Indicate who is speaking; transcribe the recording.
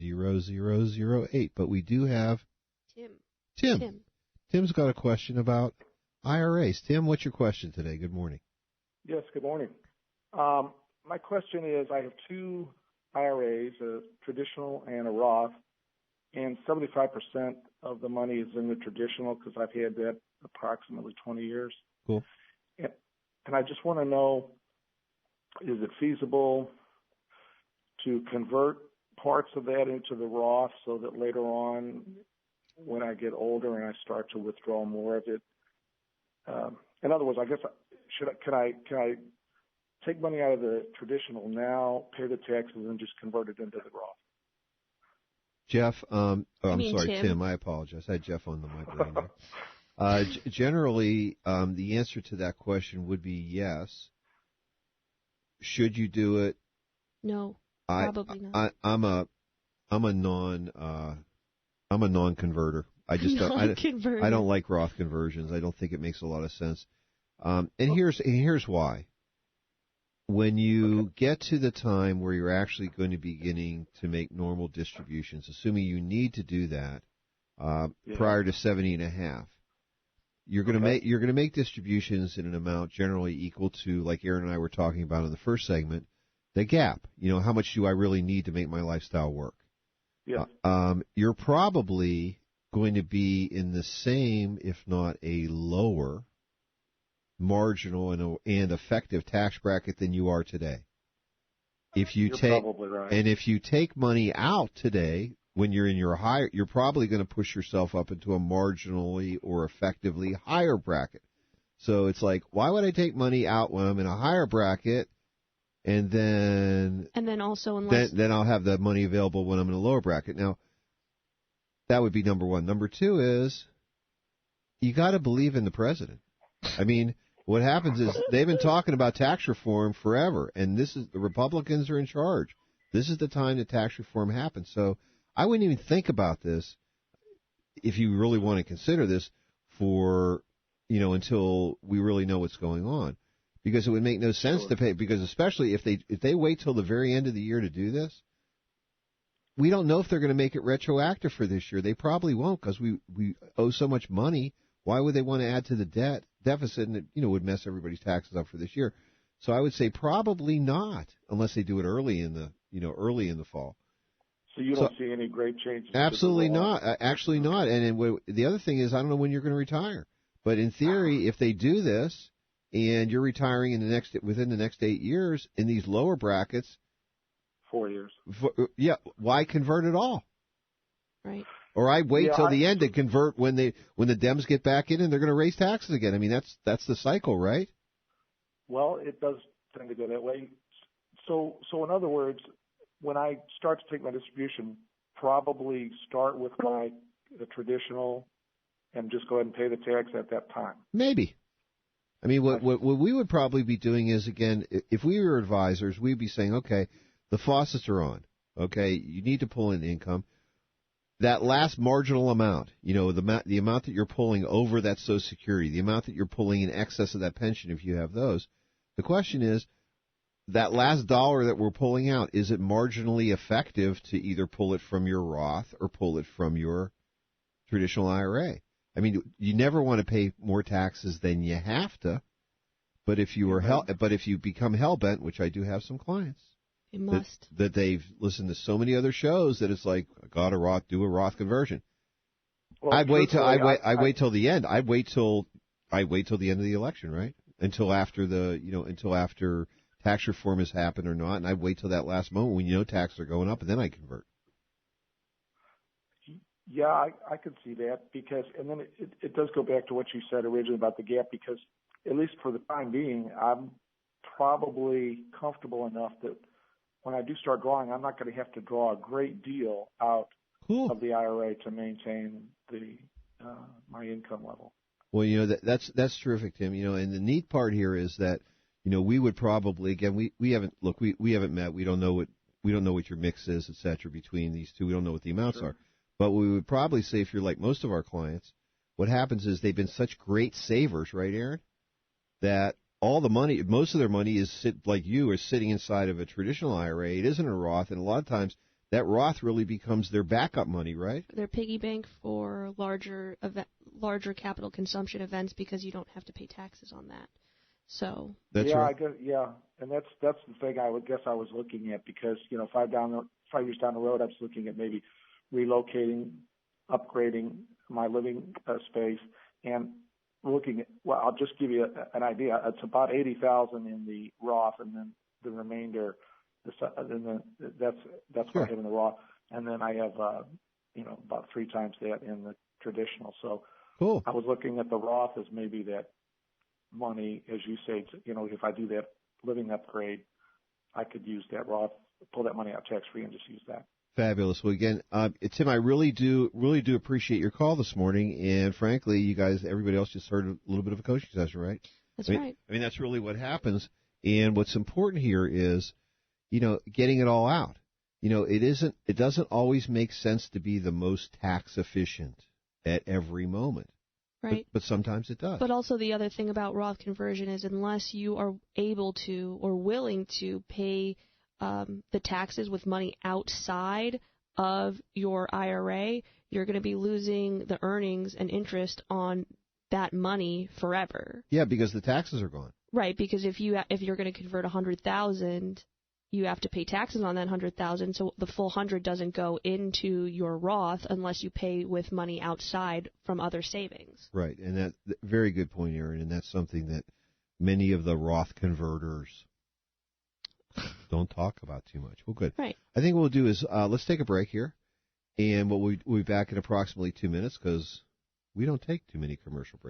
Speaker 1: 0008. But we do have Tim. Tim's got a question about IRAs. Tim, what's your question today? Good morning.
Speaker 2: Yes, good morning. My question is, I have two IRAs, a traditional and a Roth, and 75% of the money is in the traditional because I've had that approximately 20 years.
Speaker 1: Cool.
Speaker 2: And I just want to know, is it feasible to convert parts of that into the Roth so that later on, when I get older and I start to withdraw more of it, in other words, I guess, can I take money out of the traditional now, pay the taxes, and just convert it into the Roth?
Speaker 1: Jeff, I'm sorry, Tim, I apologize. I had Jeff on my brain there. Generally, the answer to that question would be yes. Should you do it?
Speaker 3: No, probably not.
Speaker 1: I'm a non-converter. I just I don't like Roth conversions. I don't think it makes a lot of sense. And here's why. When you get to the time where you're actually going to be beginning to make normal distributions, assuming you need to do that prior to 70 and a half, you're going to make distributions in an amount generally equal to, like Aaron and I were talking about in the first segment, the gap. How much do I really need to make my lifestyle work?
Speaker 2: Yeah.
Speaker 1: You're probably going to be in the same, if not a lower, marginal and effective tax bracket than you are today. You're probably right. And if you take money out today, when you're in your higher, you're probably going to push yourself up into a marginally or effectively higher bracket. So it's like, why would I take money out when I'm in a higher bracket, and then also then I'll have the money available when I'm in a lower bracket? Now, that would be number one. Number two is you got to believe in the president. I mean, what happens is they've been talking about tax reform forever, and the Republicans are in charge. This is the time that tax reform happens. So I wouldn't even think about this if you really want to consider this for, until we really know what's going on, because it would make no sense to pay. Because especially if they wait till the very end of the year to do this, we don't know if they're going to make it retroactive for this year. They probably won't, because we owe so much money. Why would they want to add to the deficit, and it would mess everybody's taxes up for this year? So I would say probably not, unless they do it early in the fall.
Speaker 2: So you don't see any great changes?
Speaker 1: Absolutely not. Actually not. And the other thing is, I don't know when you're going to retire. But in theory, if they do this and you're retiring within the next 8 years in these lower brackets,
Speaker 2: 4 years.
Speaker 1: Why convert at all?
Speaker 3: Right.
Speaker 1: Or I wait till the end to convert when the Dems get back in and they're going to raise taxes again. I mean, that's the cycle, right?
Speaker 2: Well, it does tend to go that way. So in other words, when I start to take my distribution, probably start with the traditional and just go ahead and pay the tax at that time.
Speaker 1: Maybe. I mean, what we would probably be doing is, again, if we were advisors, we'd be saying, okay, the faucets are on. Okay, you need to pull in income. That last marginal amount, the amount that you're pulling over that Social Security, the amount that you're pulling in excess of that pension if you have those, the question is, that last dollar that we're pulling out, is it marginally effective to either pull it from your Roth or pull it from your traditional IRA? I mean, you never want to pay more taxes than you have to, but if you become hell-bent, which I do have some clients,
Speaker 3: you must.
Speaker 1: That they've listened to so many other shows that it's like, do a Roth conversion. Well, I wait till the end. I wait till the end of the election, right? Until after tax reform has happened or not, and I wait till that last moment when taxes are going up, and then I convert.
Speaker 2: Yeah, I could see that, because, and then it does go back to what you said originally about the gap, because at least for the time being, I'm probably comfortable enough that when I do start drawing, I'm not going to have to draw a great deal out of the IRA to maintain my income level.
Speaker 1: Well, that's terrific, Tim. And the neat part here is that, we would probably, again, we haven't met. We don't know what your mix is, et cetera, between these two. We don't know what the amounts are. But we would probably say, if you're like most of our clients, what happens is they've been such great savers, right, Aaron, that all the money, most of their money is sitting inside of a traditional IRA. It isn't a Roth, and a lot of times that Roth really becomes their backup money, right?
Speaker 3: Their piggy bank for larger capital consumption events because you don't have to pay taxes on that. So
Speaker 1: that's right.
Speaker 2: And that's the thing I would guess I was looking at, because 5 years down the road I was looking at maybe relocating, upgrading my living space, and looking at, well, I'll just give you an idea. It's about $80,000 in the Roth, and then the remainder, that's what I have in the Roth, and then I have about 3 times that in the traditional. So
Speaker 1: cool.
Speaker 2: I was looking at the Roth as maybe that money, as you say, if I do that living upgrade, I could use that Roth, pull that money out tax-free and just use that.
Speaker 1: Fabulous. Well, again, Tim, I really do appreciate your call this morning. And frankly, you guys, everybody else just heard a little bit of a coaching session, right?
Speaker 3: That's right.
Speaker 1: I mean, that's really what happens. And what's important here is, getting it all out. It doesn't always make sense to be the most tax efficient at every moment.
Speaker 3: Right.
Speaker 1: But sometimes it does.
Speaker 3: But also the other thing about Roth conversion is unless you are able to or willing to pay the taxes with money outside of your IRA, you're going to be losing the earnings and interest on that money forever.
Speaker 1: Yeah, because the taxes are gone.
Speaker 3: Right, because if you're going to convert $100,000, you have to pay taxes on that $100,000, so the full 100 doesn't go into your Roth unless you pay with money outside from other savings.
Speaker 1: Right, and that very good point, Aaron, and that's something that many of the Roth converters don't talk about too much. Well, good.
Speaker 3: Right.
Speaker 1: I think what we'll do is let's take a break here, and we'll be back in approximately 2 minutes because we don't take too many commercial breaks.